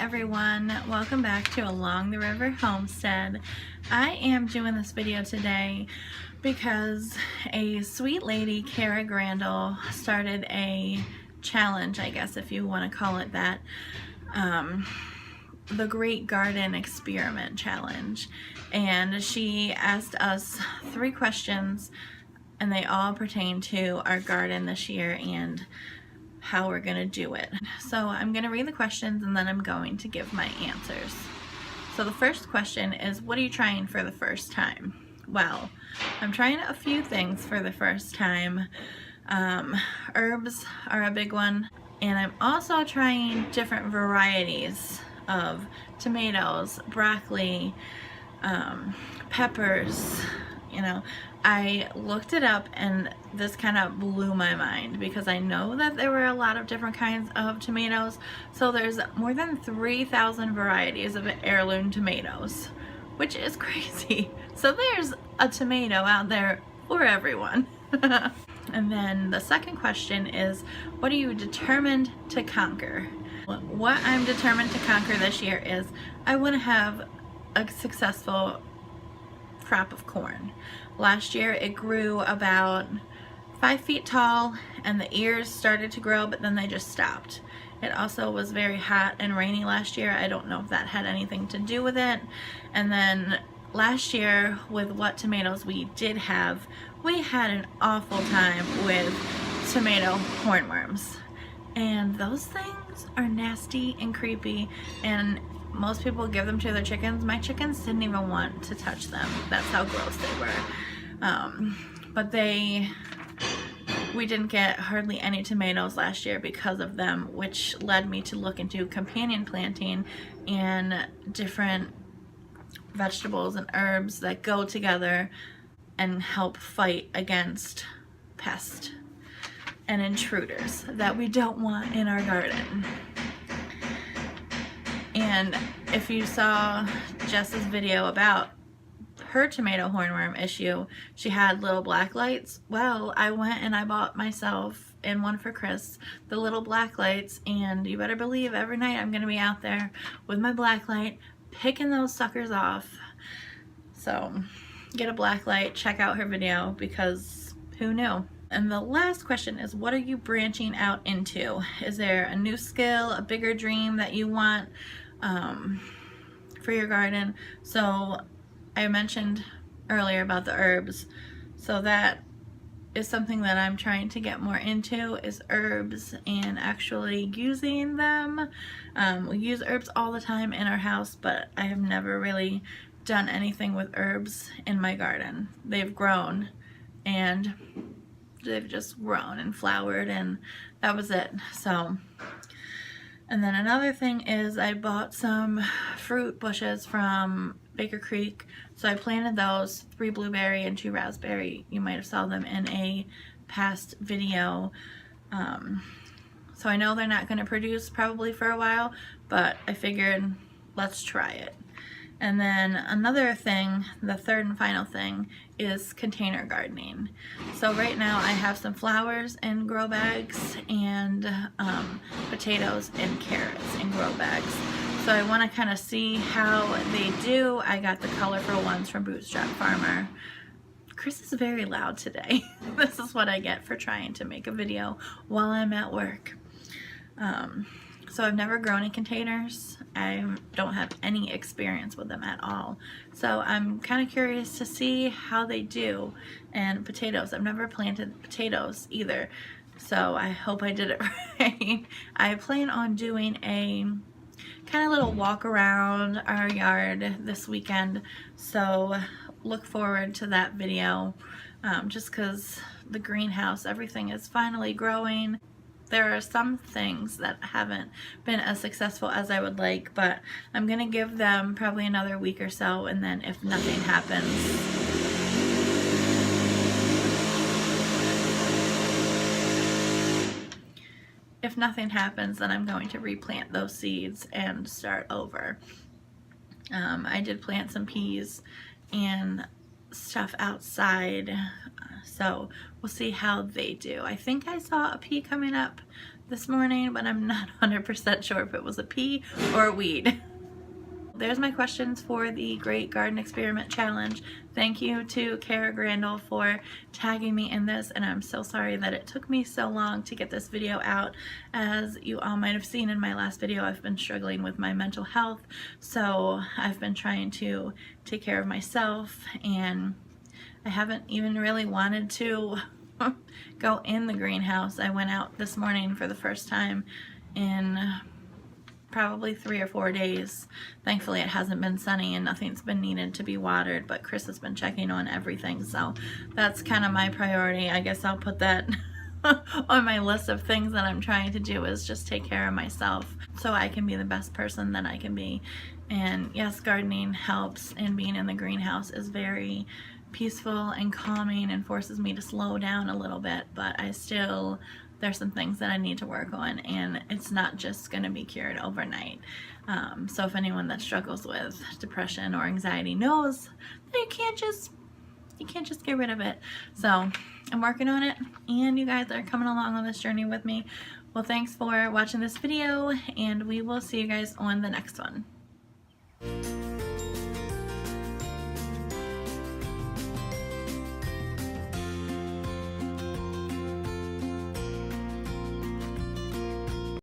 everyone, welcome back to Along the River Homestead. I am doing this video today because a sweet lady, Cara Grandle, started a challenge, I guess if you want to call it that, the Great Garden Experiment Challenge. And she asked us 3 questions and they all pertain to our garden this year and how we're gonna do it. So I'm gonna read the questions and then I'm going to give my answers. So the first question is, what are you trying for the first time? Well, I'm trying a few things for the first time. Herbs are a big one, and I'm also trying different varieties of tomatoes, broccoli, peppers. You know, I looked it up and this kind of blew my mind because I know that there were a lot of different kinds of tomatoes. So there's more than 3,000 varieties of heirloom tomatoes, which is crazy. So there's a tomato out there for everyone. And then the second question is, what are you determined to conquer? What I'm determined to conquer this year is I want to have a successful crop of corn. Last year it grew about 5 feet tall and the ears started to grow, but then they just stopped. It also was very hot and rainy last year. I don't know if that had anything to do with it. And then last year, with what tomatoes we did have, we had an awful time with tomato hornworms. And those things are nasty and creepy, and most people give them to their chickens. My chickens didn't even want to touch them. That's how gross they were. But we didn't get hardly any tomatoes last year because of them, which led me to look into companion planting and different vegetables and herbs that go together and help fight against pests and intruders that we don't want in our garden. And if you saw Jess's video about her tomato hornworm issue, she had little black lights. Well, I went and I bought myself, and one for Chris, the little black lights, and you better believe every night I'm gonna be out there with my black light picking those suckers off. So get a black light, check out her video, because who knew? And the last question is, what are you branching out into? Is there a new skill, a bigger dream that you want for your garden? So I mentioned earlier about the herbs, so that is something that I'm trying to get more into, is herbs and actually using them. We use herbs all the time in our house, but I have never really done anything with herbs in my garden. They've grown and they've just grown and flowered, and that was it. So, and then another thing is I bought some fruit bushes from Baker Creek. So I planted those, 3 blueberry and 2 raspberry. You might have saw them in a past video. So I know they're not going to produce probably for a while, but I figured let's try it. And then another thing, the third and final thing, is container gardening. So right now I have some flowers in grow bags and potatoes and carrots in grow bags. So I want to kind of see how they do. I got the colorful ones from Bootstrap Farmer. Chris is very loud today. This is what I get for trying to make a video while I'm at work. So I've never grown in containers. I don't have any experience with them at all. So I'm kind of curious to see how they do. And potatoes, I've never planted potatoes either. So I hope I did it right. I plan on doing a kind of little walk around our yard this weekend. So look forward to that video, just because the greenhouse, everything is finally growing. There are some things that haven't been as successful as I would like, but I'm going to give them probably another week or so, and then if nothing happens, then I'm going to replant those seeds and start over. I did plant some peas and stuff outside, so we'll see how they do. I think I saw a pea coming up this morning, but I'm not 100% sure if it was a pea or a weed. There's my questions for the Great Garden Experiment Challenge. Thank you to Cara Grandle for tagging me in this, and I'm so sorry that it took me so long to get this video out. As you all might have seen in my last video, I've been struggling with my mental health, so I've been trying to take care of myself, and I haven't even really wanted to go in the greenhouse. I went out this morning for the first time in probably 3 or 4 days. Thankfully it hasn't been sunny and nothing's been needed to be watered, but Chris has been checking on everything, so that's kind of my priority. I guess I'll put that on my list of things that I'm trying to do, is just take care of myself so I can be the best person that I can be. And yes, gardening helps, and being in the greenhouse is very peaceful and calming and forces me to slow down a little bit, but there's some things that I need to work on, and it's not just going to be cured overnight. So if anyone that struggles with depression or anxiety knows that you can't just get rid of it. So I'm working on it, and you guys are coming along on this journey with me. Well, thanks for watching this video, and we will see you guys on the next one.